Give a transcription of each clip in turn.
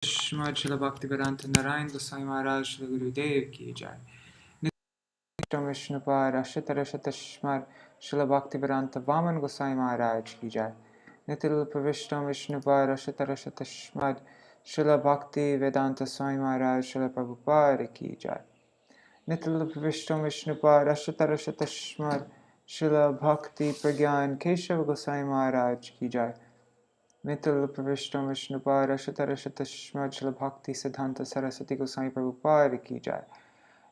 Śrīmad Śrīla Bhaktivedanta Narayan Goswami Maharaj Śrīla Gurudev ki jai. Nittam Viṣṇupāda Ashatarashatashmad Śrīla Bhaktivedanta Vaman Goswami Maharaj ki jai. Nitilpa Viṣṇu Viṣṇupāda Ashatarashatashmad Śrīla Bhaktivedanta Swami Maharaj Śrīla Prabhupada ki jai. Nitilpa Viṣṇu Viṣṇupāda Ashatarashatashmad Śrīla Bhakti Pragyan Keshav Goswami Maharaj ki jai. Nitil Pravishtam Viṣṇupāda Ashatarashatashmad Śrīla Bhakti Siddhanta Saraswati Goswami Prabhupada ki jai.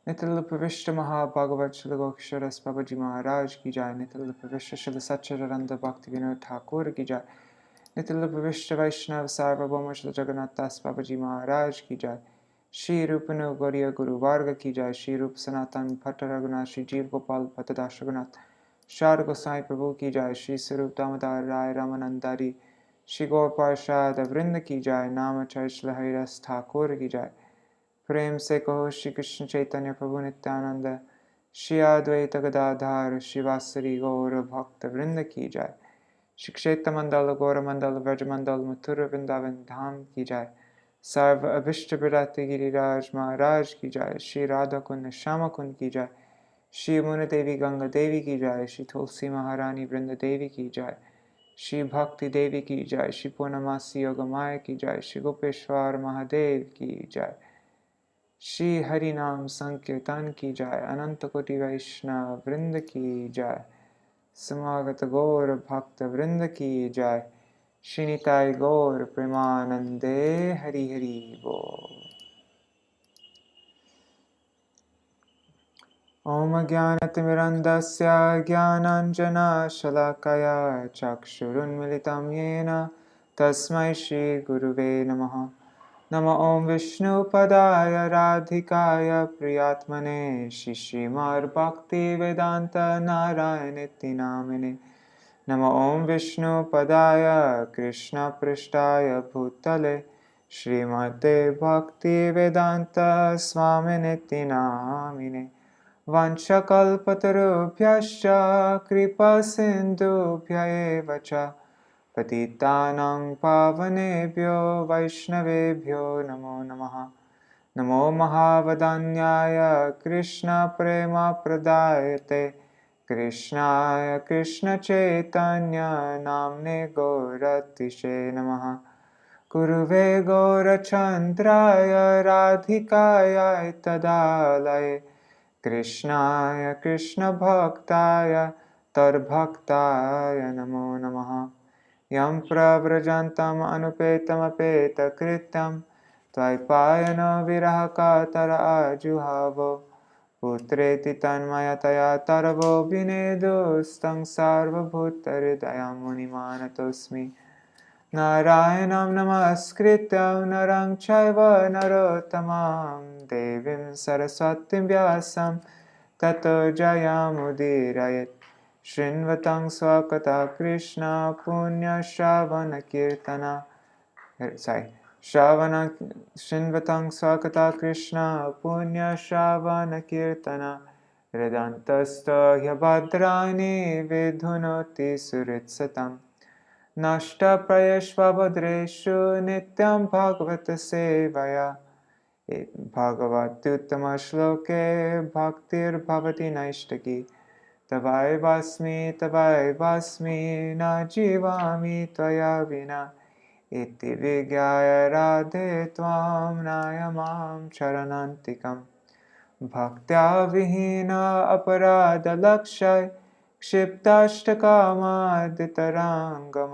Nitil Pravishta Maha-Bhagavat Śrīla Gokṣaras Babaji Maharaj ki jai. Nitil Pravishta Śrīla Satchidananda Bhakti Vinod Thakur ki jai. Nitil Pravishta Vaishnav Sarvabhauma Śrīla Jagannath Das Babaji Maharaj ki jai. Shri Rupanu Gauriya Guru Varga ki jai. Shri Rup Sanatan Bhatta Raghunath Shri Jeev Gopal Bhattadash Raghunath Shar Goswami Prabhu ki jai. Shri Sarup Damodar Rai Ramanandari Shri Gaur Parshad Vrinda ki jai. Namacharya Śrīla Haridas Thakur ki jai. Prem se kaho Shri Krishna Chaitanya Prabhu Nityananda Shri Advaita Gadadhar Shri Vasari Gaur Bhakta Vrinda ki jai. Shri Kshetra Mandala Gaura Mandala Vraja Mandala Mathura Vrindavan Dham ki jai. Sarva Abhishta Bharati Giriraj Maharaj ki jai. Shri Radha Kund Shama Kund ki jai. Shri Muna Devi Ganga Devi ki jai. Shri Tulsi Maharani Vrinda Devi ki jai. Shri Bhakti Devi ki jai. Shri Purnamasi Yogamaya ki jai. Shri Gopeshwar Mahadev ki jai. Shri Harinam Sankirtan ki jai. Ananta Koti Vaishnav Vrinda ki jai. Samagata Gaur Bhakta Vrinda ki jai. Shri Nitai Gaur Premanande Hari Hari Bol. Om Jnanatimirandasya Jnananjana Shalakaya Chakshurunmilitam Yena Tasmai Shri Guruve Namaha. Nama Om Viṣṇu Padaya Radhikaya Priyatmane Shri Śrīmad Bhaktivedanta Narayanitti Namine. Nama Om Viṣṇu Padaya Krishna Prishtaya Bhutale Śrīmate Bhaktivedanta Swaminiti Namine. Vanchakalpatarubhyascha kripa sindhubhya eva cha patitanang pavanebhyo vaishnavebhyo namo namaha. Namo mahavadanyaya Krishna prema pradayate Krishnaya Krishna chaitanya namne gauratishe namaha. Guruve gaurachandraya radhikaya tadalaye Krishnaya Krishna Bhaktaya Tarbhaktaya Namo Namaha. Yam Pravrajantam Anupetam Apeta Kritam Tvaipayana Virahakatara Ajuhavo Putreti Tanmayataya Taravo Vinedustang Sarva Bhutaridayam Munimanatosmi. Narayanam Namaskrityam Narang Chaiva Narottamam Devim Saraswatim Vyasam Tato Jayamudirayat. Shrinvatang Swakata Krishna Punya Shravana Kirtana. Shrinvatang Swakata Krishna Punya Shravana Kirtana. Vedantasta Hyabhadrani Vidhunoti Suritsatam. Nashta Prayashvabhadreshu Nityam Bhagavata Sevaya. Bhagavatuttama Shloke Bhaktir Bhavati Naishtaki. Tavai Vasmi Na Jivami Tvaya Vina. Iti Vigyaya Radhe Tvam Nayamam Charanantikam. Bhaktya Vihina Aparada Lakshay Kshiptashtakamaaditaranga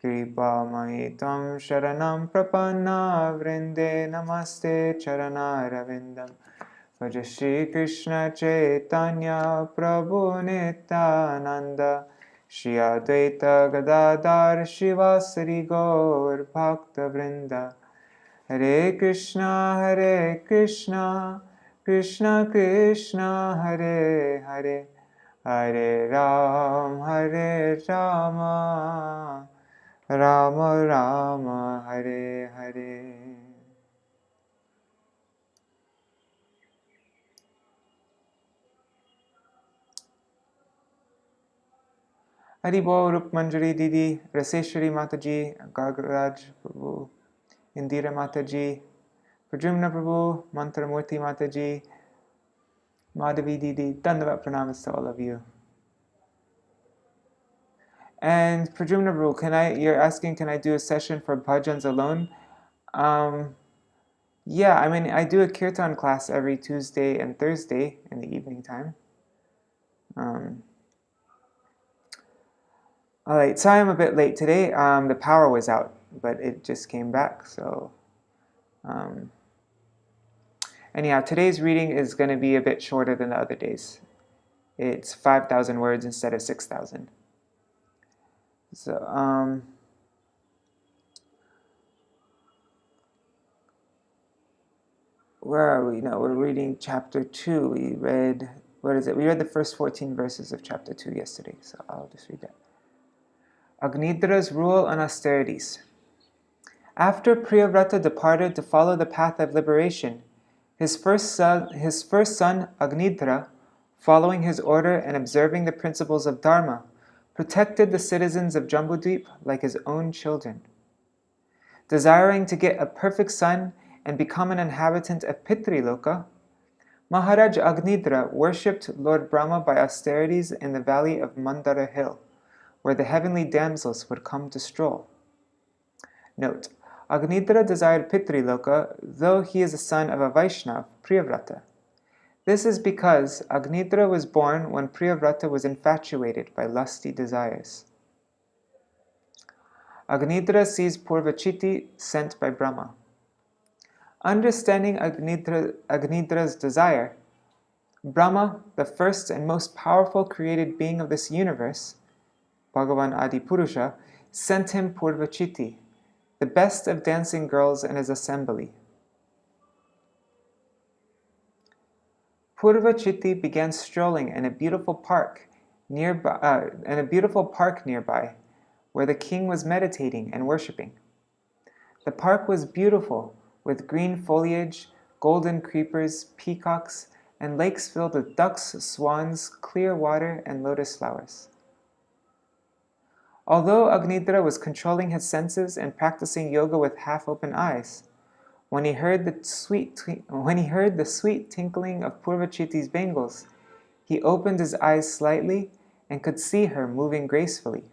Kripa Maitvam Sharanam Prapanna Vrinde Namaste Charanaravindam. Vaja Shri Krishna Chaitanya Prabhu Nityananda Shri Advaita Gadadhar Shivasari Gaur Bhakta Vrinda. Hare Krishna Krishna Krishna Hare Hare Hare Rama Rama Rama Hare Hare. Hari Bol Rup Manjari Didi, Raseshwari Mataji, Gagaraj Prabhu. Indira Mataji, Pradyumna Prabhu, Mantramurti Mataji, Madhavi Didi, Dandavat Pranamas to all of you. And Pradyumna Prabhu, you're asking, can I do a session for bhajans alone? Yeah, I mean, I do a kirtan class every Tuesday and Thursday in the evening time. Alright, sorry I'm a bit late today. The power was out, but it just came back, so... anyhow, today's reading is going to be a bit shorter than the other days. It's 5,000 words instead of 6,000. So, where are we? No, we're reading chapter 2. We read, what is it? We read the first 14 verses of chapter 2 yesterday, so I'll just read that. Agnidhra's rule on austerities. After Pūrvacitti departed to follow the path of liberation, his first son Agnidhra, following his order and observing the principles of Dharma, protected the citizens of Jambudvip like his own children. Desiring to get a perfect son and become an inhabitant of Pitṛloka, Maharaj Agnidhra worshipped Lord Brahma by austerities in the valley of Mandara Hill, where the heavenly damsels would come to stroll. Note, Agnidhra desired Pitṛloka, though he is a son of a Vaishnava, Pūrvacitti. This is because Agnidhra was born when Pūrvacitti was infatuated by lusty desires. Agnidhra sees Pūrvacitti sent by Brahma. Understanding Agnidhra's desire, Brahma, the first and most powerful created being of this universe, Bhagavan Adi Purusha, sent him Pūrvacitti, the best of dancing girls in his assembly. Pūrvacitti began strolling in a beautiful park nearby, where the king was meditating and worshipping. The park was beautiful, with green foliage, golden creepers, peacocks, and lakes filled with ducks, swans, clear water, and lotus flowers. Although Agnidhra was controlling his senses and practicing yoga with half-open eyes, when he heard the sweet tinkling of Pūrvacitti's bangles, he opened his eyes slightly and could see her moving gracefully.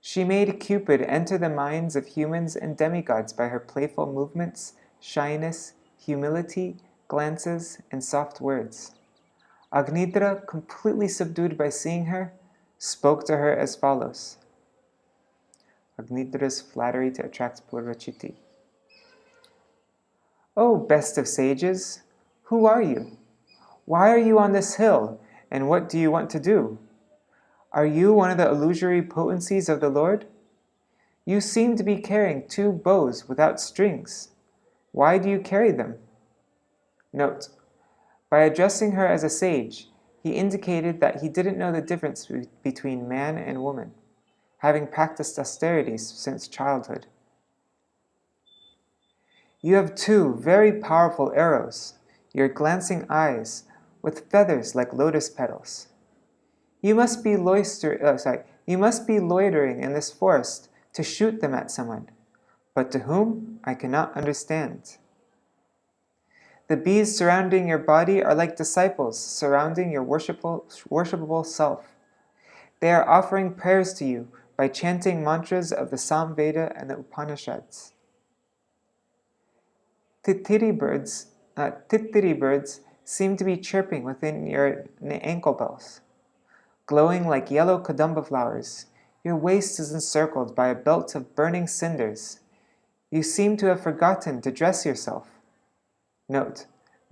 She made Cupid enter the minds of humans and demigods by her playful movements, shyness, humility, glances, and soft words. Agnidhra, completely subdued by seeing her, spoke to her as follows. Agnidhra's flattery to attract Pūrvacitti. "O best of sages, who are you? Why are you on this hill, and what do you want to do? Are you one of the illusory potencies of the Lord? You seem to be carrying 2 bows without strings. Why do you carry them?" Note, by addressing her as a sage, he indicated that he didn't know the difference between man and woman, having practiced austerities since childhood. "You have 2 very powerful arrows, your glancing eyes, with feathers like lotus petals. You must be loitering in this forest to shoot them at someone, but to whom I cannot understand. The bees surrounding your body are like disciples surrounding your worshipable self. They are offering prayers to you by chanting mantras of the Samveda and the Upanishads. Titiri birds seem to be chirping within your ankle bells. Glowing like yellow kadamba flowers, your waist is encircled by a belt of burning cinders. You seem to have forgotten to dress yourself." Note,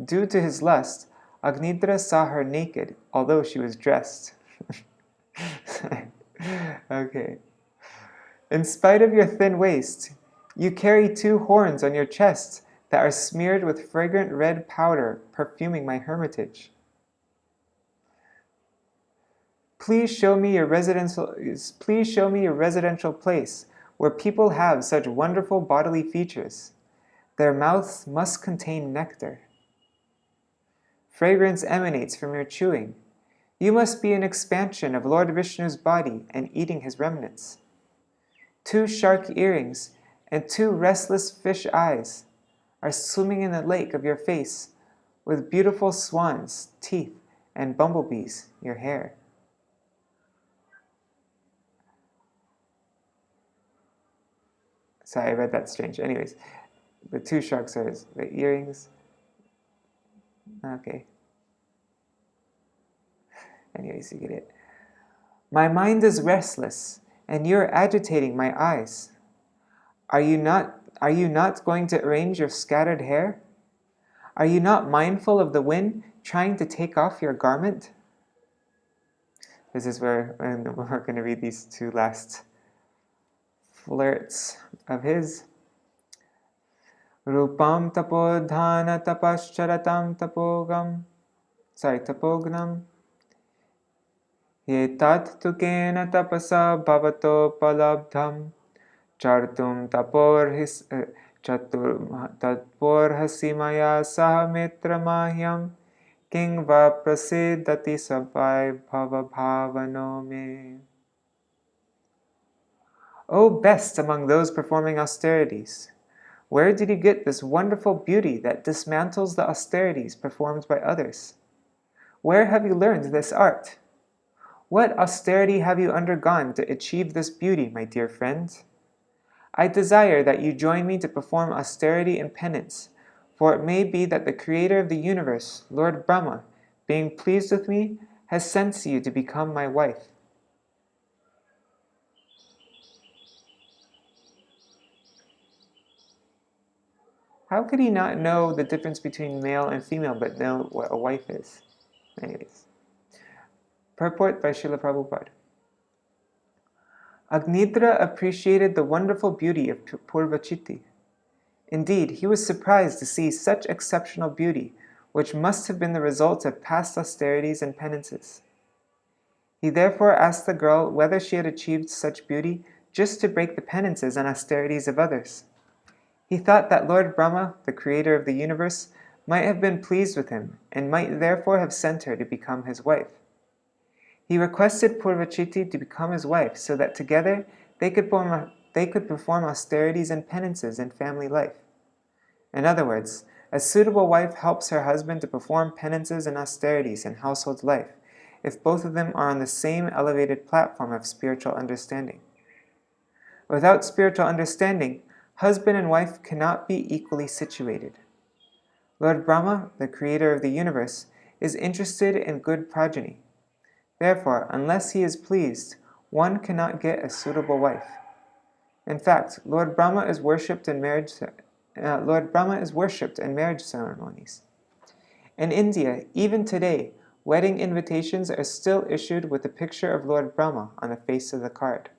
due to his lust, Agnidhra saw her naked, although she was dressed. Okay. "In spite of your thin waist, you carry 2 horns on your chest that are smeared with fragrant red powder perfuming my hermitage. Please show me your residential place where people have such wonderful bodily features. Their mouths must contain nectar. Fragrance emanates from your chewing. You must be an expansion of Lord Viṣṇu's body and eating his remnants. 2 shark earrings and 2 restless fish eyes are swimming in the lake of your face, with beautiful swans' teeth and bumblebees, your hair. Sorry, I read that strange. Anyways, the 2 sharks are the earrings. Okay. Anyways, you get it. My mind is restless, and you're agitating my eyes. Are you not going to arrange your scattered hair? Are you not mindful of the wind trying to take off your garment? This is where we're going to read these 2 last flirts of his. Rupam tapodhana tapascharatam tapognam yetat tukena tapasa bhavato palabdham chartum taporhasimaya sahametramahyam king va prasiddhati sabai bhava bhavano me. O best among those performing austerities, where did you get this wonderful beauty that dismantles the austerities performed by others? Where have you learned this art? What austerity have you undergone to achieve this beauty, my dear friend? I desire that you join me to perform austerity and penance, for it may be that the Creator of the universe, Lord Brahma, being pleased with me, has sent you to become my wife. How could he not know the difference between male and female, but know what a wife is? Anyways. Purport by Srila Prabhupada. Agnidhra appreciated the wonderful beauty of Pūrvacitti. Indeed, he was surprised to see such exceptional beauty, which must have been the result of past austerities and penances. He therefore asked the girl whether she had achieved such beauty just to break the penances and austerities of others. He thought that Lord Brahma, the creator of the universe, might have been pleased with him, and might therefore have sent her to become his wife. He requested Pūrvacitti to become his wife, so that together they could perform austerities and penances in family life. In other words, a suitable wife helps her husband to perform penances and austerities in household life, if both of them are on the same elevated platform of spiritual understanding. Without spiritual understanding, husband and wife cannot be equally situated. Lord Brahma, the creator of the universe, is interested in good progeny. Therefore, unless he is pleased, one cannot get a suitable wife. In fact, Lord Brahma is worshipped in marriage ceremonies. In India, even today, wedding invitations are still issued with a picture of Lord Brahma on the face of the card.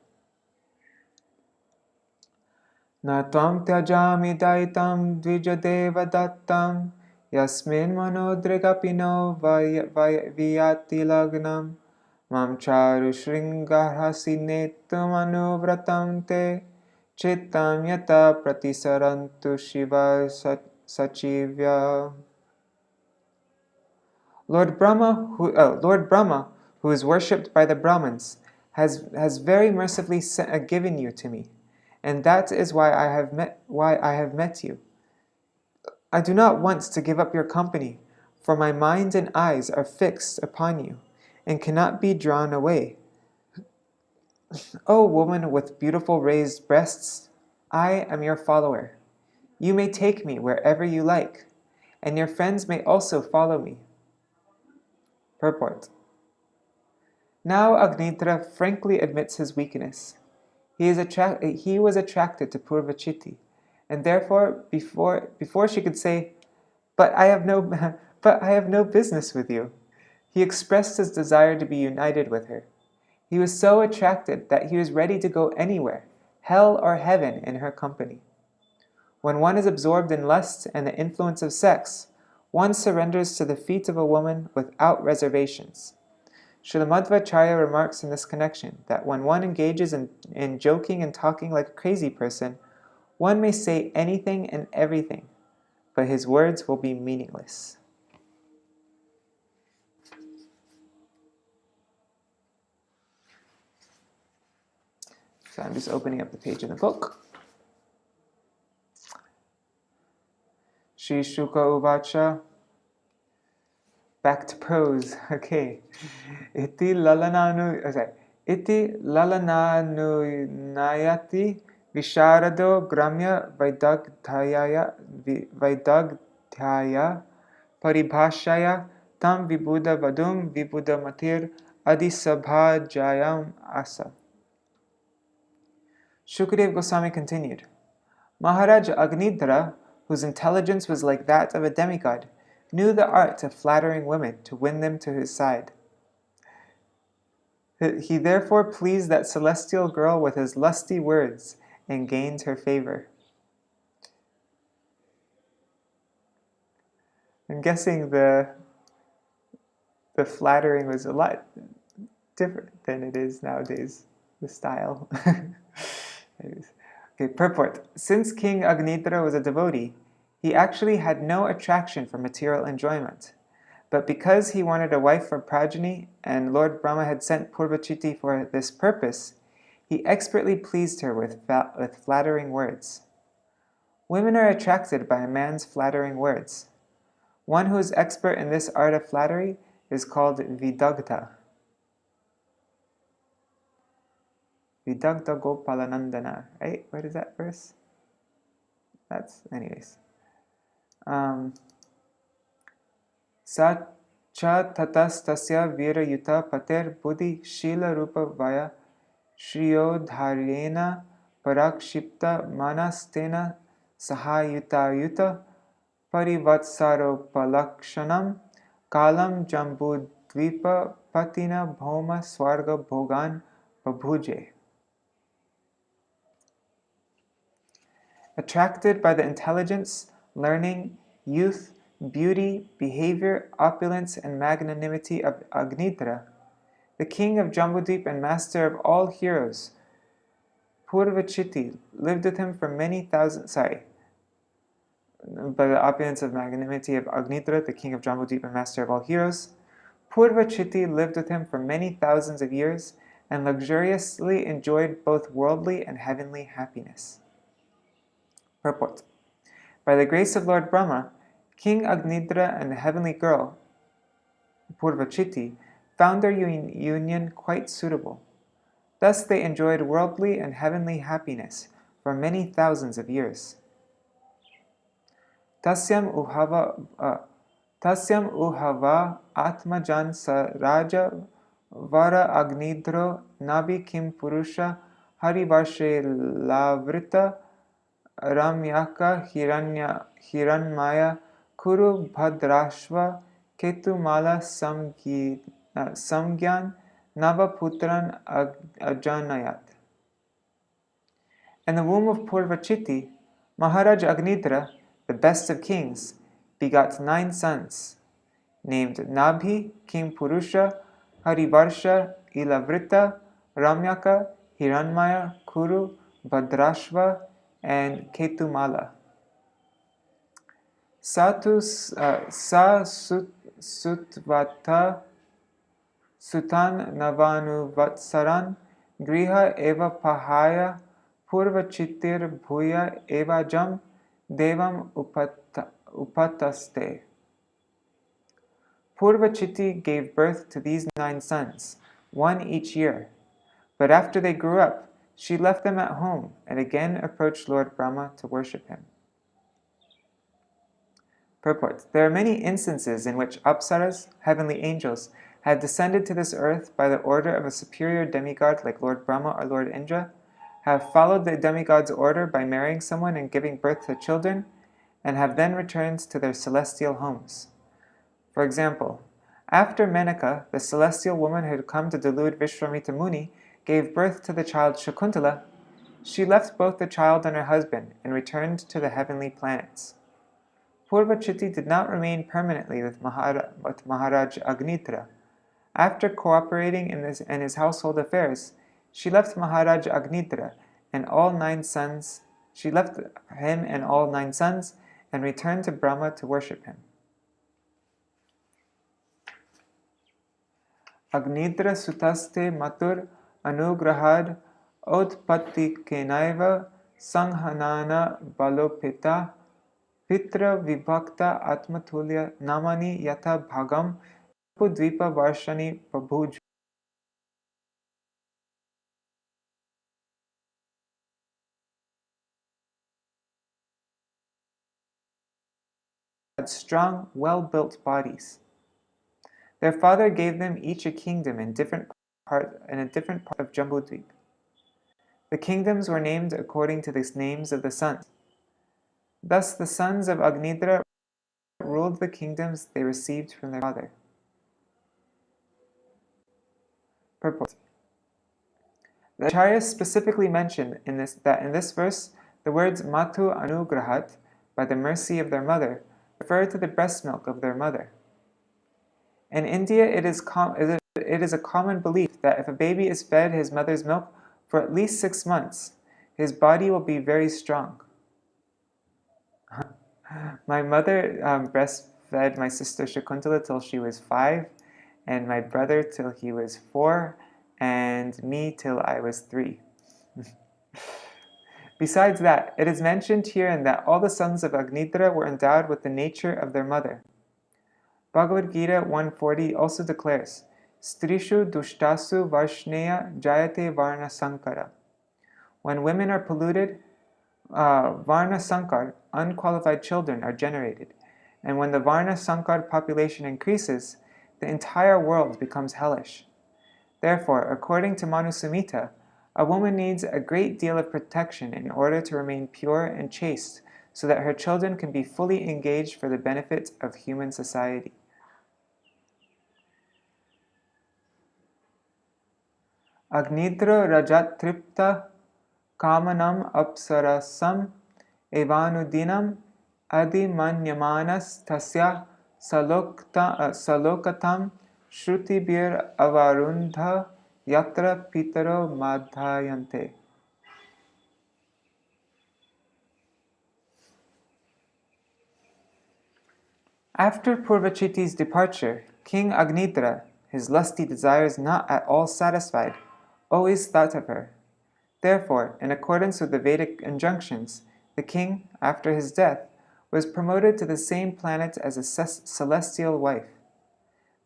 Na tvam tyajami daitam dvijadeva dattam yasmin manodrigapino viyati lagnam mam charu shringarhasi netum anuvratam te chittam yata pratisarantu shiva sachivya. Lord Brahma, who is worshipped by the Brahmins, has very mercifully given you to me, and that is why I have met you. I do not want to give up your company, for my mind and eyes are fixed upon you, and cannot be drawn away. O woman with beautiful raised breasts, I am your follower. You may take me wherever you like, and your friends may also follow me. Purport. Now Agnidhra frankly admits his weakness. He was attracted to Pūrvacitti, and therefore, before she could say, "But I have no business with you," he expressed his desire to be united with her. He was so attracted that he was ready to go anywhere, hell or heaven, in her company. When one is absorbed in lust and the influence of sex, one surrenders to the feet of a woman without reservations. Srila Madhvacharya remarks in this connection that when one engages in joking and talking like a crazy person, one may say anything and everything, but his words will be meaningless. So I'm just opening up the page in the book. Shri Shuka Uvacha. Back to prose. Okay. Iti lalananu nayati visharado gramya vaidagdhyaya paribhashaya tam vibuddha vadum vibuddha matir adisabhajayam asa. Shukadeva Goswami continued, Maharaj Agnidhra, whose intelligence was like that of a demigod, knew the art of flattering women to win them to his side. He therefore pleased that celestial girl with his lusty words and gained her favor. I'm guessing the flattering was a lot different than it is nowadays, the style. Okay, purport. Since King Agnidhra was a devotee, he actually had no attraction for material enjoyment. But because he wanted a wife for progeny, and Lord Brahma had sent Pūrvacitti for this purpose, he expertly pleased her with flattering words. Women are attracted by a man's flattering words. One who is expert in this art of flattery is called Vidagdha. Vidagdha Gopalanandana, right? What is that verse? Anyways. Sa cha tatastasya vira yuta pater buddhi shila rupa vaya shriyodharyena parakshipta manastena sahayuta yuta parivatsaropalakshanam kalam jambudvipa patina bhoma swarga bhogan babhuje. Attracted by the intelligence, learning, youth, beauty, behavior, opulence, and magnanimity of Agnidhra, the king of Jambudvip and master of all heroes, Pūrvacitti lived with him for many thousand. By the opulence of magnanimity of Agnidhra, the king of Jambudvip and master of all heroes, Pūrvacitti lived with him for many thousands of years and luxuriously enjoyed both worldly and heavenly happiness. Purport. By the grace of Lord Brahma, King Agnidhra and the heavenly girl, Pūrvacitti, found their union quite suitable. Thus they enjoyed worldly and heavenly happiness for many thousands of years. Tasyam uhava atmajan sa raja vara Agnidhro Nābhi kim purusha harivarshe lavrita ramyaka hiranmaya kuru bhadrashva ketumala samgyan navaputran ajanayat. In the womb of Pūrvacitti, Maharaj Agnidhra, the best of kings, begot 9 sons, named Nābhi, King Purusha, Harivarsha, Ilavrita, Ramyaka, Hiranmaya, Kuru, Bhadrashva, and Ketumala. Sutvata Sutan Navanuvatsaran Griha Eva Pahaya Pūrvacittir Bhuya Eva Jam Devam Upataste. Pūrvacitti gave birth to these 9 sons, 1 each year. But after they grew up, she left them at home and again approached Lord Brahma to worship him. Purport. There are many instances in which apsaras, heavenly angels, had descended to this earth by the order of a superior demigod like Lord Brahma or Lord Indra, have followed the demigod's order by marrying someone and giving birth to children, and have then returned to their celestial homes. For example, after Menaka, the celestial woman who had come to delude Vishwamitra Muni, gave birth to the child Shakuntala, she left both the child and her husband and returned to the heavenly planets. Pūrvacitti did not remain permanently with Maharaj Agnidhra. After cooperating in his household affairs, she left Maharaj Agnidhra and all 9 sons. She left him and all 9 sons and returned to Brahma to worship him. Agnidhra sutaste matur anugrahad utpatti kenaiva sanghanana balopita Pitra vibhakta atmatulya namani yatha bhagam pudvipa varshani prabhuj. Had strong, well-built bodies. Their father gave them each a kingdom in a different part of Jambudvip. The kingdoms were named according to the names of the sons. Thus the sons of Agnidhra ruled the kingdoms they received from their father. Purport. The Acharyas specifically mention that in this verse, the words Matu Anugrahat, by the mercy of their mother, refer to the breast milk of their mother. In India, it is a common belief that if a baby is fed his mother's milk for at least 6 months, his body will be very strong. My mother breastfed my sister Shakuntala till she was 5, and my brother till he was 4, and me till I was 3. Besides that, it is mentioned herein that all the sons of Agnidhra were endowed with the nature of their mother. Bhagavad Gita 140 also declares, Strishu dushtasu varshneya jayate varna sankara. When women are polluted, varna sankar, unqualified children, are generated. And when the varna sankar population increases, the entire world becomes hellish. Therefore, according to Manu Samhita, a woman needs a great deal of protection in order to remain pure and chaste, so that her children can be fully engaged for the benefit of human society. Agnidhra rajat tripta kamanam apsarasam evanudinam adimanyamanas tasya salokatam shrutibir avarundha yatra pitaro madhyante. After Pūrvacitti's departure, King Agnidhra, his lusty desires not at all satisfied, always thought of her. Therefore, in accordance with the Vedic injunctions, the king, after his death, was promoted to the same planet as a celestial wife.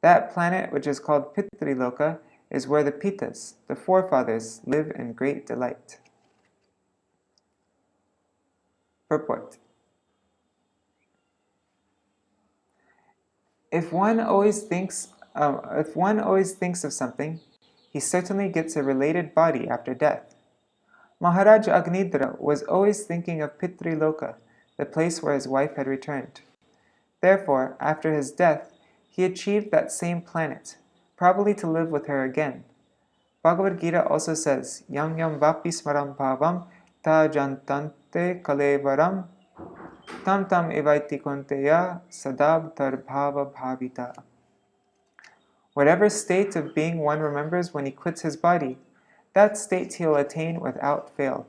That planet, which is called Pitṛloka, is where the Pitas, the forefathers, live in great delight. Purport. If one always thinks of something, he certainly gets a related body after death. Maharaj Agnidhra was always thinking of Pitṛloka, the place where his wife had returned. Therefore, after his death, he achieved that same planet, probably to live with her again. Bhagavad Gita also says, Yam yam vapi smaram bhavam ta jantante kalevaram tam tam evaiti kunteya sadab tarbhava bhavita. Whatever state of being one remembers when he quits his body, that state he will attain without fail.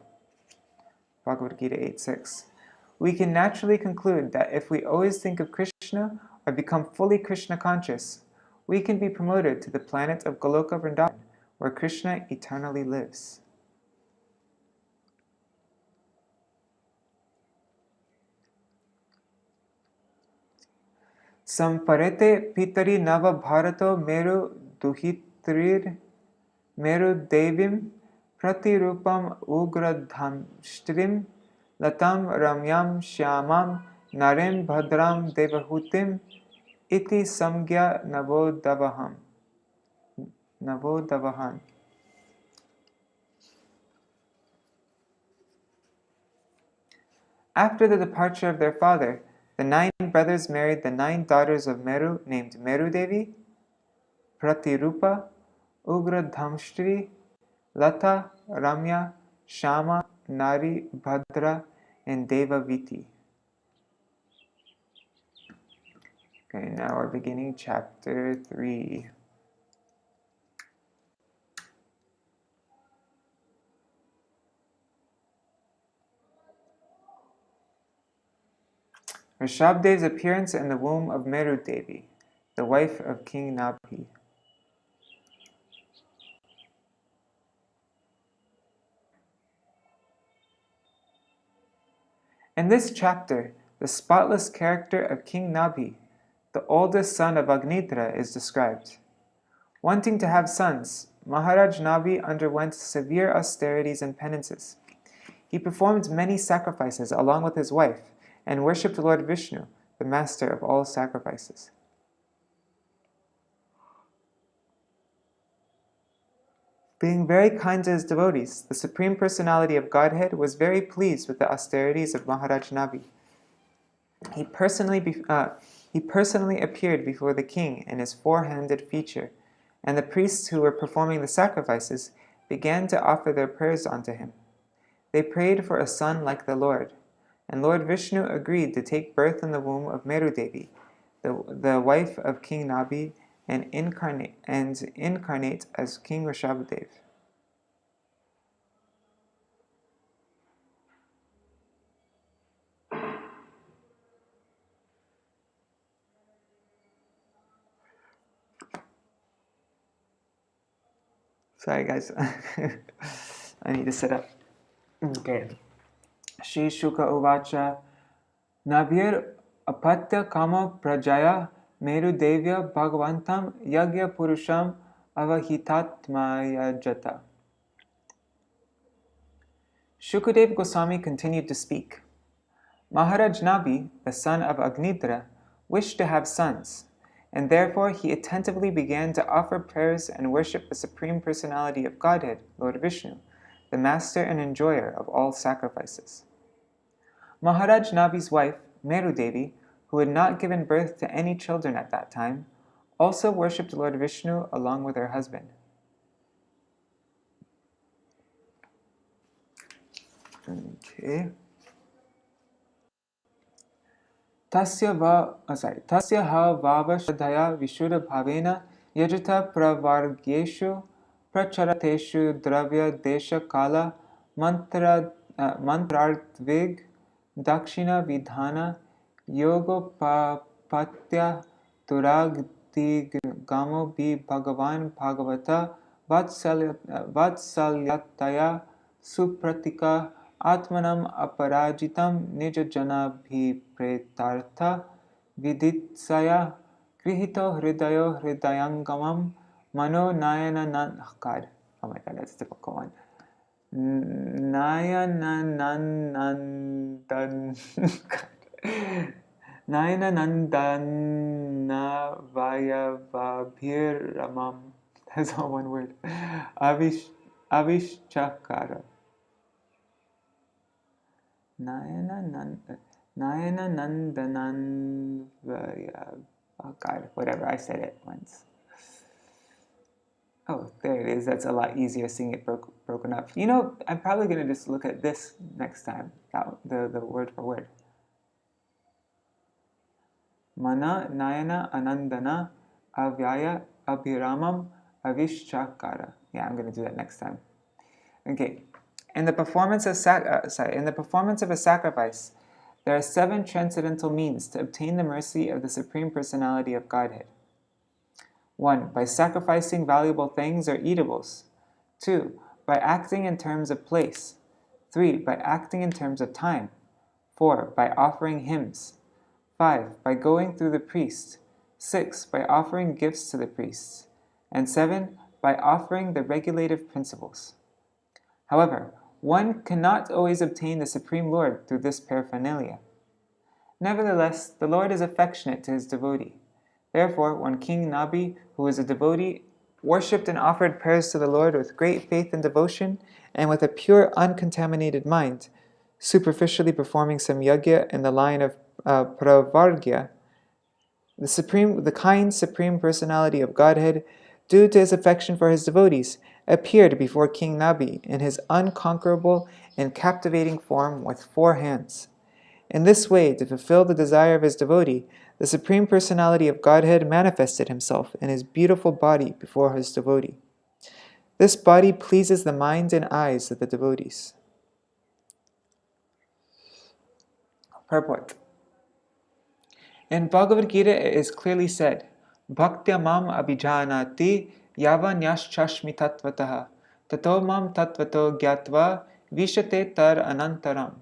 Bhagavad Gita 8.6. We can naturally conclude that if we always think of Krishna or become fully Krishna conscious, we can be promoted to the planet of Goloka Vrindavan, where Krishna eternally lives. Samparete pitari nava bharato meru duhitrir meru devim pratirupam ugradhamstrim latam ramyam shyamam narim bhadram devahutim iti samgya navodavahan. After the departure of their father, the 9 brothers married the 9 daughters of Meru named Meru Devi, Pratirupa, Ugradhamstri, Lata, Ramya, Shama, Nari, Bhadra, and Devaviti. Okay, now we're beginning chapter 3. Rishabdev's appearance in the womb of Meru Devi, the wife of King Nābhi. In this chapter, The spotless character of King Nābhi, the oldest son of Agnidhra, is described. Wanting to have sons, Maharaj Nābhi underwent severe austerities and penances. He performed many sacrifices along with his wife and worshipped Lord Viṣṇu, the master of all sacrifices. Being very kind to his devotees, the Supreme Personality of Godhead was very pleased with the austerities of Maharaj Nābhi. He personally appeared before the king in his four-handed feature, and the priests who were performing the sacrifices began to offer their prayers unto him. They prayed for a son like the Lord, and Lord Viṣṇu agreed to take birth in the womb of Meru Devi, the wife of King Nābhi, and incarnate as King Rishabhadev. Sorry guys, I need to sit up. Okay. Shri Shuka Uvacha Nabhir Apatya Kama Prajaya Meru Devya Bhagavantam Yagya Purusham Avahitatmaya Jata. Shukadev Goswami continued to speak. Maharaj Nābhi, the son of Agnidhra, wished to have sons, and therefore he attentively began to offer prayers and worship the Supreme Personality of Godhead, Lord Viṣṇu, the master and enjoyer of all sacrifices. Maharaj Nābhi's wife, Meru Devi, who had not given birth to any children at that time, also worshipped Lord Viṣṇu along with her husband. Okay. Tasya ha vava shraddhaya vishuddha bhavena yajata pravargyeshu pracharateshu dravya desha kala mantrartvig dakshina vidhana yogopapatya turagdigamo bi bhagavan bhagavata vatsalyataya supratika Atmanam aparajitam nijajana bhipretartha viditsaya grihito hridayo hridayangamam mano nayana God. Oh my God, that's a difficult one. Nayanandana vayavabhiramam. That's all one word. Avishchakara. Nayana Nandanan oh God, whatever, I said it once. Oh, there it is. That's a lot easier seeing it broken up. You know, I'm probably going to just look at this next time, the word for word. Mana Nayana Anandana Avyaya Abhiramam Avishchakara. Yeah, I'm going to do that next time. Okay. In the performance of a sacrifice, there are 7 transcendental means to obtain the mercy of the Supreme Personality of Godhead. 1. By sacrificing valuable things or eatables. 2. By acting in terms of place. 3. By acting in terms of time. 4. By offering hymns. 5. By going through the priest. 6. By offering gifts to the priests. And 7. By offering the regulative principles. However, one cannot always obtain the Supreme Lord through this paraphernalia. Nevertheless, the Lord is affectionate to his devotee. Therefore, when King Nābhi, who was a devotee, worshipped and offered prayers to the Lord with great faith and devotion, and with a pure, uncontaminated mind, superficially performing some yajna in the line of pravargya, the kind Supreme Personality of Godhead, due to his affection for his devotees, appeared before King Nābhi in his unconquerable and captivating form with 4 hands. In this way, to fulfill the desire of his devotee, the Supreme Personality of Godhead manifested himself in his beautiful body before his devotee. This body pleases the mind and eyes of the devotees. Purport. In Bhagavad Gita it is clearly said, Bhaktya mam abhijanati yavanyaschashmi tattvataha tato mam tattvato gyatva vishate tar anantaram.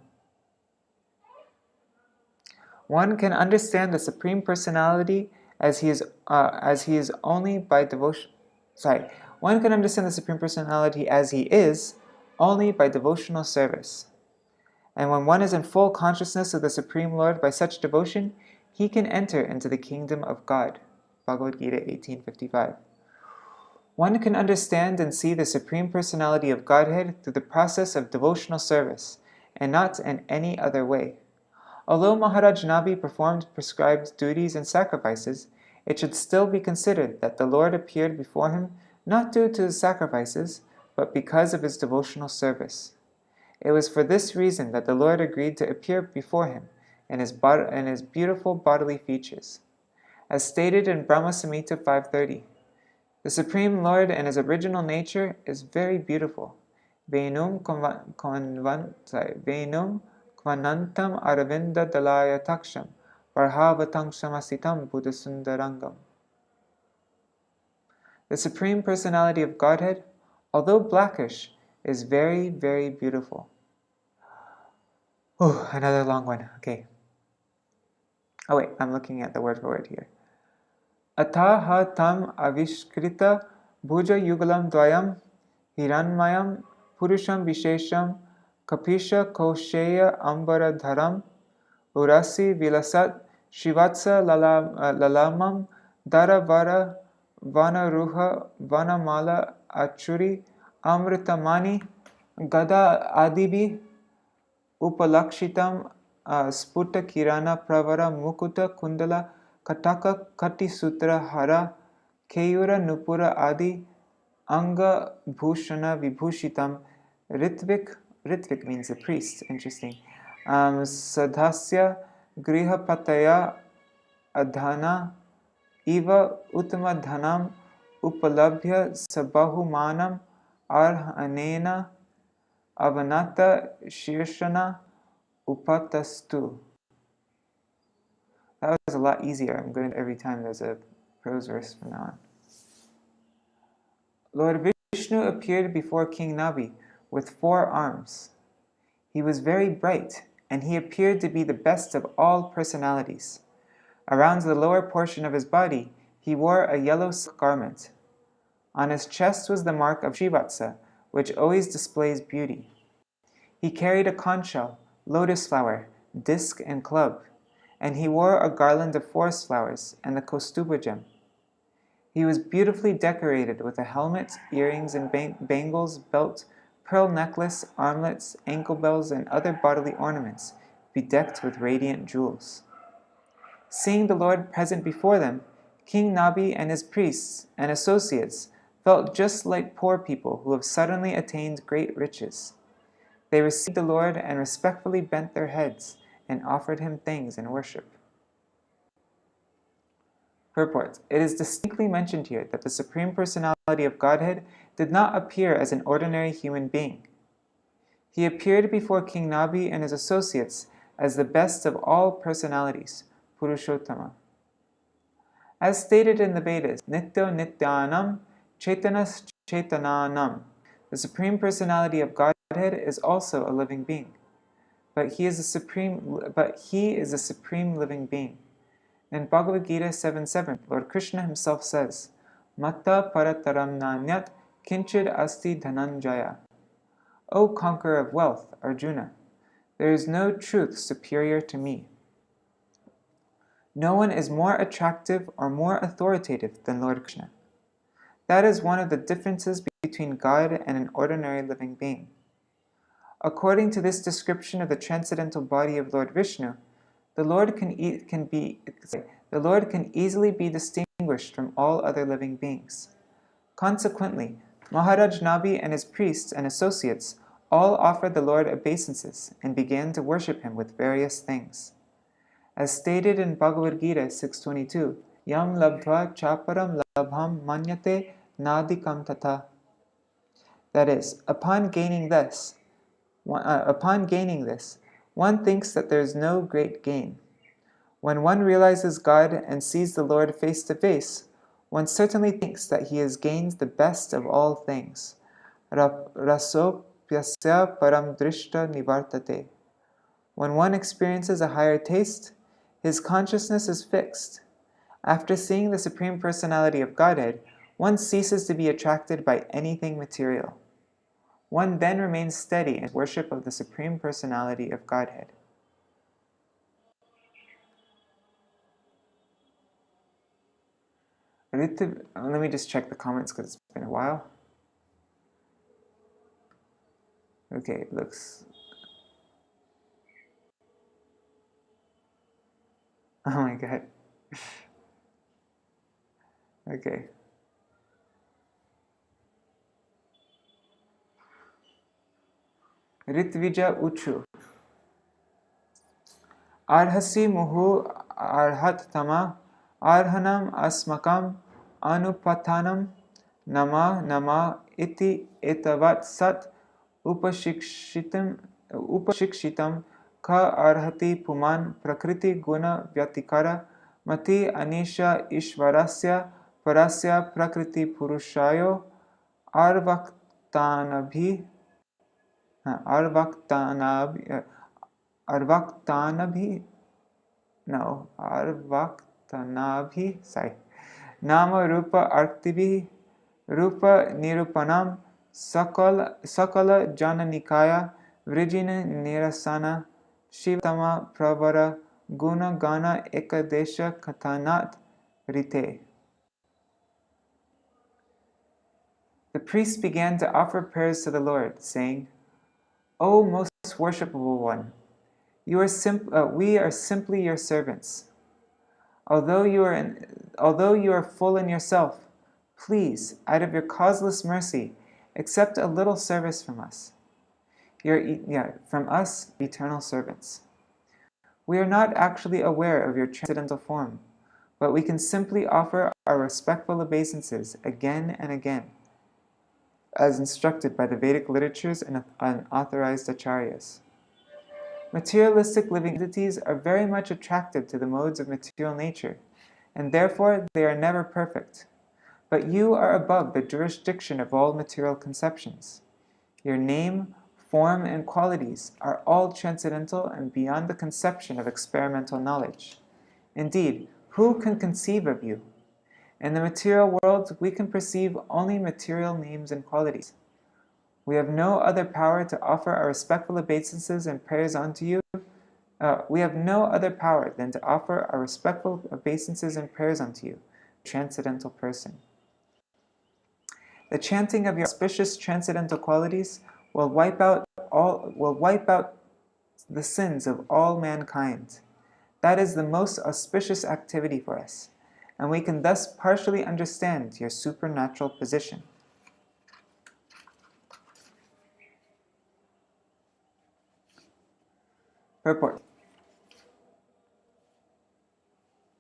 One can understand the Supreme Personality as he is only by devotion. One can understand the Supreme Personality as he is only by devotional service. And when one is in full consciousness of the Supreme Lord by such devotion, he can enter into the kingdom of God. Bhagavad Gita 18:55. One can understand and see the Supreme Personality of Godhead through the process of devotional service, and not in any other way. Although Maharaj Nābhi performed prescribed duties and sacrifices, it should still be considered that the Lord appeared before him not due to his sacrifices, but because of his devotional service. It was for this reason that the Lord agreed to appear before him in his beautiful bodily features. As stated in Brahma Samhita 5:30, the Supreme Lord in his original nature is very beautiful. Venum kvanantam aravinda dalaya taksham varhavatamsamasitam buddhasundarangam. The Supreme Personality of Godhead, although blackish, is very, very beautiful. Another long one. Okay. Oh wait, I'm looking at the word for word here. Ataha tam avishkrita bhuja yugalam dvayam hiranmayam purusham vishesham kapisha kosheya ambara dharam urasi vilasat shivatsa lalamam daravara vanaruha vanamala achuri amritamani gada adibi upalakshitam sputa kirana pravara mukuta kundala kataka kati sutra hara keyura nupura adi anga bhushana vibhushitam ritvik means a priest, interesting, sadhasya grihapataya adhana eva uttama dhanam upalabhya sabahumanam arhanena avanata shirshana upatastu. That was a lot easier. I'm going to every time there's a prose verse from now on. Lord Viṣṇu appeared before King Nābhi with 4 arms. He was very bright, and he appeared to be the best of all personalities. Around the lower portion of his body, he wore a yellow silk garment. On his chest was the mark of Shrivatsa, which always displays beauty. He carried a conch shell, lotus flower, disc, and club, and he wore a garland of forest flowers and the Kaustuba gem. He was beautifully decorated with a helmet, earrings, and bangles, belt, pearl necklace, armlets, ankle bells, and other bodily ornaments, bedecked with radiant jewels. Seeing the Lord present before them, King Nābhi and his priests and associates felt just like poor people who have suddenly attained great riches. They received the Lord and respectfully bent their heads and offered him thanks in worship. Purport. It is distinctly mentioned here that the Supreme Personality of Godhead did not appear as an ordinary human being. He appeared before King Nābhi and his associates as the best of all personalities, Purushottama. As stated in the Vedas, Nityo Nityanam Chaitanas Chaitananam, the Supreme Personality of Godhead is also a living being. But he is a supreme living being. In Bhagavad Gita 7:7, Lord Krishna himself says, Matta parataram nanyat kinchid asti dhananjaya. O conqueror of wealth, Arjuna, there is no truth superior to me. No one is more attractive or more authoritative than Lord Krishna. That is one of the differences between God and an ordinary living being. According to this description of the transcendental body of Lord Viṣṇu, the Lord can easily be distinguished from all other living beings. Consequently, Maharaj Nābhi and his priests and associates all offered the Lord obeisances and began to worship him with various things. As stated in Bhagavad Gita 6:22, Yam labdva chaparam labham manyate nadikam tata. That is, upon gaining this, one thinks that there is no great gain. When one realizes God and sees the Lord face to face, one certainly thinks that he has gained the best of all things. Rasopyasya param drishta nivartate. When one experiences a higher taste, His consciousness is fixed. After seeing the Supreme Personality of Godhead, one ceases to be attracted by anything material. One then remains steady in worship of the Supreme Personality of Godhead. Let me just check the comments because it's been a while. Okay, it looks... Oh my god. Okay. Ritvija Uchu. Arhasi muhu arhat tama arhanam asmakam anupathanam nama iti etavat sat upashikshitam ka arhati puman prakriti guna vyatikara mati anisha ishvarasya parasya prakriti purushayo arvaktanabhi sorry. Nama Rupa Arktivi Rupa Nirupanam Sakala Jananikaya Vrijina Nirasana Shivatama Pravara Guna Gana Ekadesha Katanat Rite. The priest began to offer prayers to the Lord, saying, O most worshipable one, we are simply your servants. Although you are full in yourself, please, out of your causeless mercy, accept a little service from us. From us, eternal servants. We are not actually aware of your transcendental form, but we can simply offer our respectful obeisances again and again, as instructed by the Vedic literatures and authorized acharyas. Materialistic living entities are very much attracted to the modes of material nature, and therefore they are never perfect. But you are above the jurisdiction of all material conceptions. Your name, form, and qualities are all transcendental and beyond the conception of experimental knowledge. Indeed, who can conceive of you? In the material world, we can perceive only material names and qualities. We have no other power to offer our respectful obeisances and prayers unto you. We have no other power than to offer our respectful obeisances and prayers unto you, transcendental person. The chanting of your auspicious transcendental qualities will wipe out the sins of all mankind. That is the most auspicious activity for us, and we can thus partially understand your supernatural position. Purport.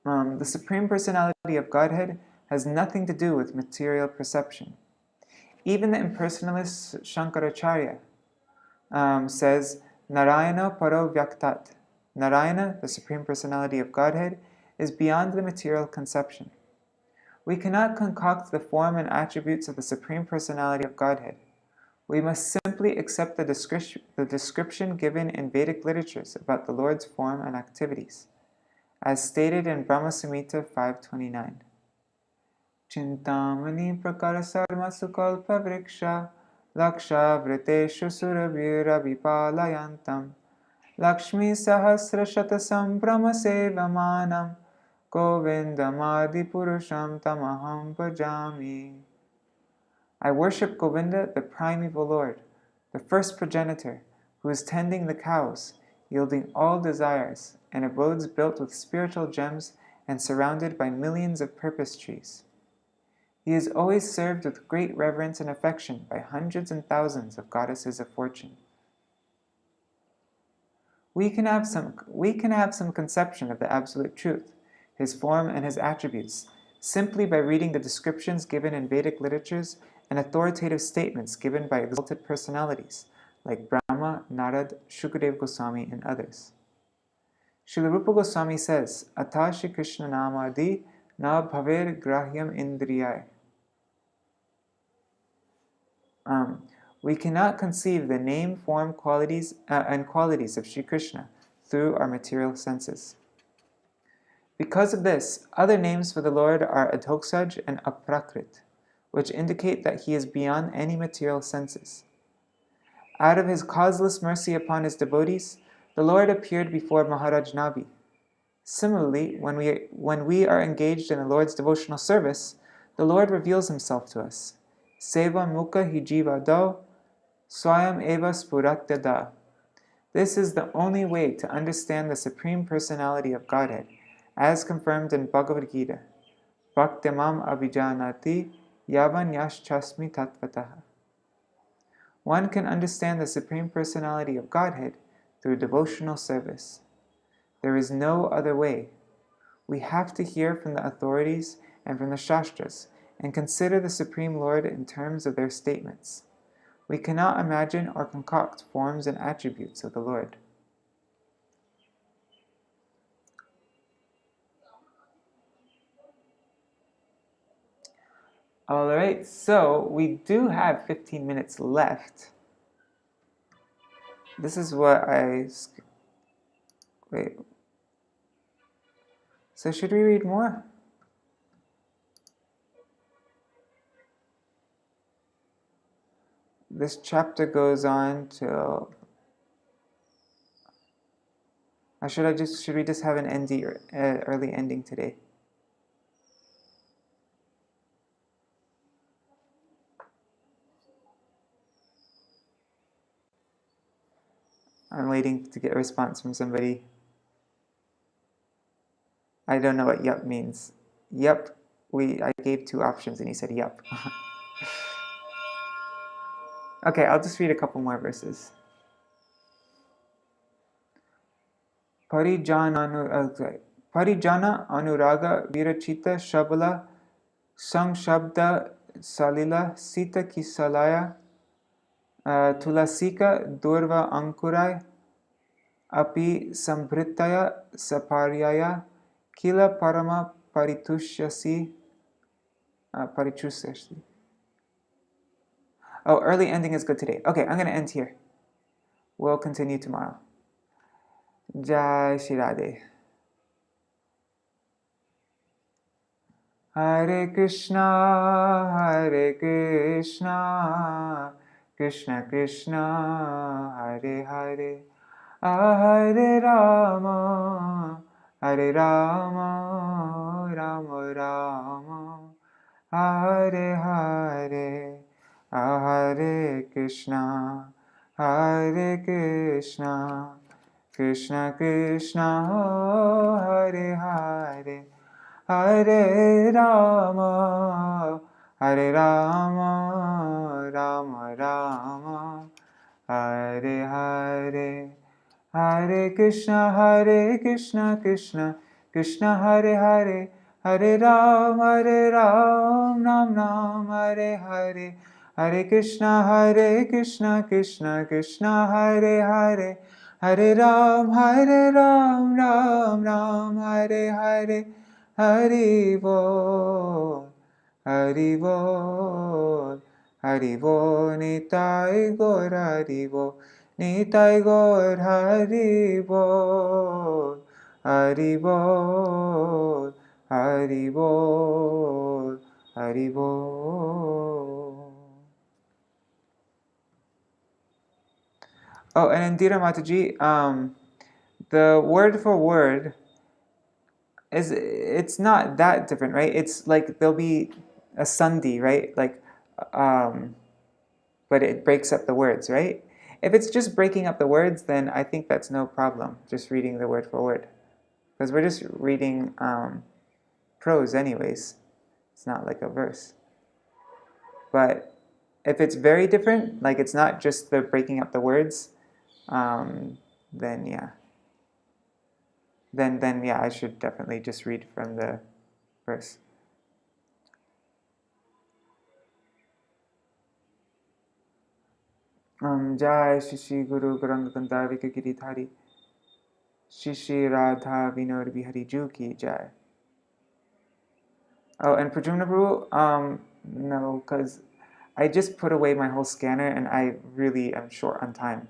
The Supreme Personality of Godhead has nothing to do with material perception. Even the impersonalist Shankaracharya says, Narayana paro vyaktat. Narayana, the Supreme Personality of Godhead, is beyond the material conception. We cannot concoct the form and attributes of the Supreme Personality of Godhead. We must simply accept the description given in Vedic literatures about the Lord's form and activities, as stated in Brahma Samhita 5.29. Chintamani prakara sarma sukalpa vriksha laksha vriteshu surabhira vipalayantam lakshmi sahasra shata sambrama sevamanam govindamadi purusham tamaham bhajami. I worship Govinda, the primeval Lord, the first progenitor, who is tending the cows, yielding all desires, and abodes built with spiritual gems and surrounded by millions of purpose trees. He is always served with great reverence and affection by hundreds and thousands of goddesses of fortune. We can have some conception of the absolute truth, his form and his attributes, simply by reading the descriptions given in Vedic literatures and authoritative statements given by exalted personalities like Brahma, Narad, Shukadeva Goswami, and others. Srila Rupa Goswami says, Atashi Krishna Namadi na bhaver grahyam indriyai. We cannot conceive the name, form, qualities, and qualities of Sri Krishna through our material senses. Because of this, other names for the Lord are Adhoksaj and Aprakrit, which indicate that he is beyond any material senses. Out of his causeless mercy upon his devotees, the Lord appeared before Maharaj Nābhi. Similarly, when we are engaged in the Lord's devotional service, the Lord reveals himself to us. Seva mukha hi jiva do, swayam eva spuratya da. This is the only way to understand the Supreme Personality of Godhead, as confirmed in Bhagavad Gita. Bhaktyamam abhijanati yavan yaschasmi tattvataha. One can understand the Supreme Personality of Godhead through devotional service. There is no other way. We have to hear from the authorities and from the Shastras and consider the Supreme Lord in terms of their statements. We cannot imagine or concoct forms and attributes of the Lord. Alright, so we do have 15 minutes left. This is what wait. So should we read more? This chapter goes on till... should we just have an early ending today? I'm waiting to get a response from somebody. I don't know what yup means. Yup, I gave 2 options and he said yup. Okay, I'll just read a couple more verses. Parijana anuraga virachita shabala sangshabda salila sita kisalaya tulasika durva ankurai api sambhritaya saparyaya kila parama paritushyasi. Oh, early ending is good today. Okay, I'm going to end here. We'll continue tomorrow. Jai Shri Radhe. Hare Krishna, Krishna Krishna, Hare Hare, Hare Rama, Rama Rama, Hare Hare, Hare Krishna, Krishna Krishna, Hare Hare, Hare Rama, Rama Rama, Hare Hare, Hare Krishna, Krishna Krishna, Hare Hare, Hare Ram, Ram Ram, Hare Hare, Hare Krishna, Krishna Krishna, Hare Hare, Hare Ram, Ram Ram, Hare Hare, Hari Bol, Hari Bol, Hari Bol, Nitai Gaur, Hari Bol, Nitai Gaur, Hari Bol, Hari Bol, Hari Bol, Hari Bol. Oh, and Indira Mataji, the word for word it's not that different, right? It's like there'll be a sandhi, right? Like, but it breaks up the words, right? If it's just breaking up the words, then I think that's no problem, just reading the word for word. Because we're just reading prose anyways. It's not like a verse. But if it's very different, like it's not just the breaking up the words, then yeah. Then yeah, I should definitely just read from the verse. Jai Shri Guru Gauranga Gandharvika Giridhari Shri Radha Vinod Bihari Ju Ki Jai. Oh, and Pradyumna Prabhu, no, because I just put away my whole scanner and I really am short on time.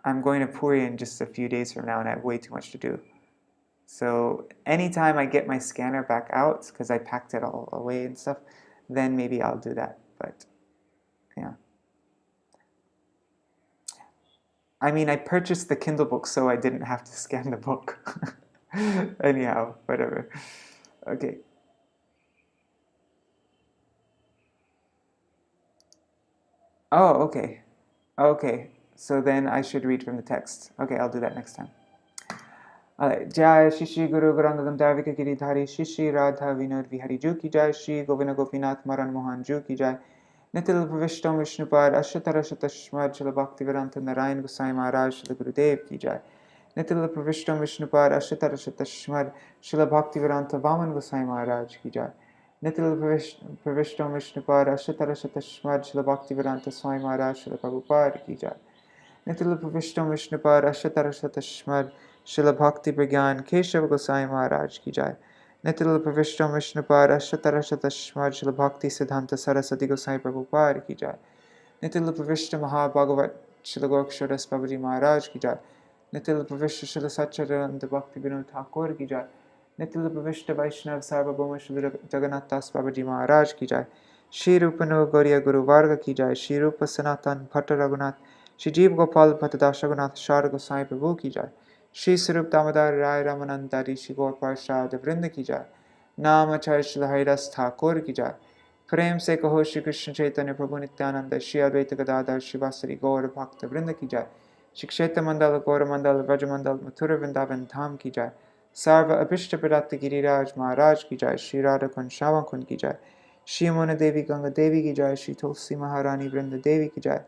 I'm going to Puri in just a few days from now and I have way too much to do. So anytime I get my scanner back out, because I packed it all away and stuff, then maybe I'll do that. But yeah. I mean, I purchased the Kindle book so I didn't have to scan the book. Anyhow, whatever. Okay. Oh, okay. Okay. So then I should read from the text. Okay, I'll do that next time. Jai Shri Guru Gauranga Gandharvika Giridhari Shri Radha Vinod Vihari Ju ki Jai Shri Govinda Gopinath Maran Mohan Ju ki Jai Nitil Pravishtam Vishnupad Ashatara Shatashmad Srila Bhaktivedanta Narayan Gosai Maharaj Srila Gurudev ki Jai Nitil Pravishtam Vishnupad Ashatara Shatashmad Srila Bhaktivedanta Vaman Gosai Maharaj ki Jai Nitil Pravishtam Vishnupad Ashatara Shatashmad Srila Bhaktivedanta Swami Maharaj Srila Prabhupada ki Jai Nitil Pravishtam Vishnupad Ashatara Shatashmad Srila Bhakti Pragyan Keshav Gosai Maharaj ki Jai Nitil Pravishtam Vishnupad Ashatara Shatashmad Srila Bhakti Siddhanta Saraswati Gosai Prabhupada ki Jai Nitil Pravishtam Mahabhagavat Srila Goraksharas Babaji Maharaj ki Jai Nitil Pravishtam Srila Satchidananda Bhakti Vinod Thakur ki Jai Nitil Pravishtam Vaishnav Sarvabhauma Srila Jagannath Das Babaji Maharaj ki Jai Shri Rupano Gauriya Guru Varga ki Jai Shri Rupa Sanatan Bhatta Raghunath Shri Jeev Gopal Bhattadash Raghunath Shar Gosai Prabhu ki Jai Shri Sarup Damodar Rai Ramanandari Shri Gaur Parshad Vrinda ki Jai Nam Acharya Shri Haridas Thakur ki Jai Prem se kaho Shri Krishna Chaitanya Prabhu Nityananda Shri Advaita Gadadhar Shri Vasari Gaur Bhakta Vrinda ki Jai Shri Kshetra Mandala Gaura Mandala Vraja Mandala Mathura Vrindavan Dham ki Jai Sarva Abhishta Pradata Giriraj Maharaj ki Jai Shri Radha Kund Shyavam Kund ki Jai Shri Yamuna Devi Ganga Devi ki Jai Shri Tulsi Maharani Vrinda Devi ki Jai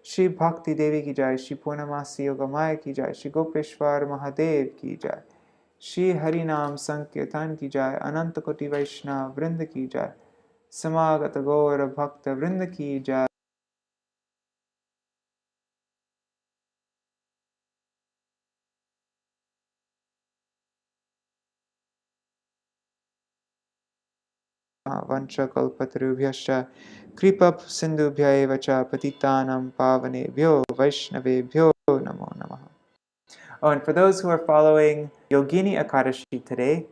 Shri Bhakti Devi ki Jai Shri Purnamasi Yogamaya ki Jai Shri Gopeshwar Mahadev ki Jai Shri Harinam Sankirtan ki Jai Ananta Koti Vaishnav Vrinda ki Jai Samagata Gaura Bhakta Vrinda ki Jai Vancha Kalpatarubhyascha Kripa Sindhubhya eva cha Patitanam Pavanebhyo Vaishnavebhyo Namo Namaha. Oh, and for those who are following Yogini Ekadashi today,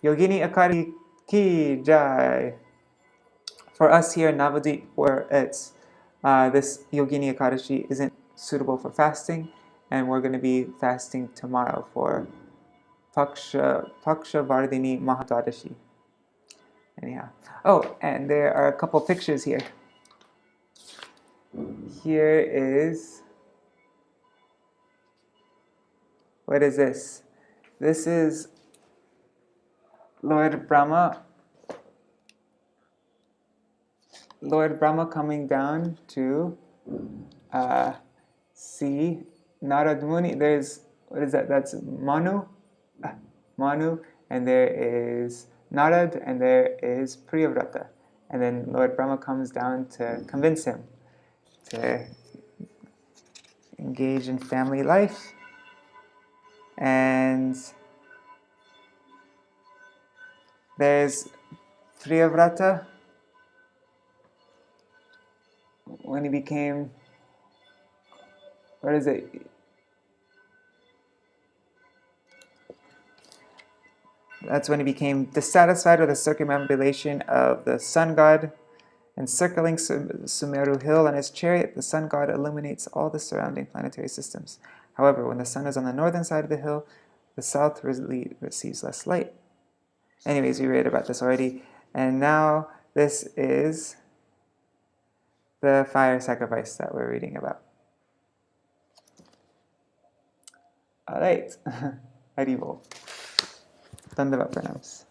Yogini Ekadashi ki Jai. For us here in Navadvip, where it's this Yogini Ekadashi isn't suitable for fasting, and we're going to be fasting tomorrow for Paksha Vardhini Mahadvadashi. Anyhow. Oh, and there are a couple pictures here. Here is, what is this? This is Lord Brahma coming down to see Narad Muni. There's, what is that? That's Manu, and there is Narad, and there is Priyavrata. And then Lord Brahma comes down to convince him to engage in family life. And there's Priyavrata when he became, what is it? That's when he became dissatisfied with the circumambulation of the sun god. And circling Sumeru hill on his chariot, the sun god illuminates all the surrounding planetary systems. However, when the sun is on the northern side of the hill, the south receives less light. Anyways, we read about this already. And now this is the fire sacrifice that we're reading about. Alright. Haribol. Dandavat pranams.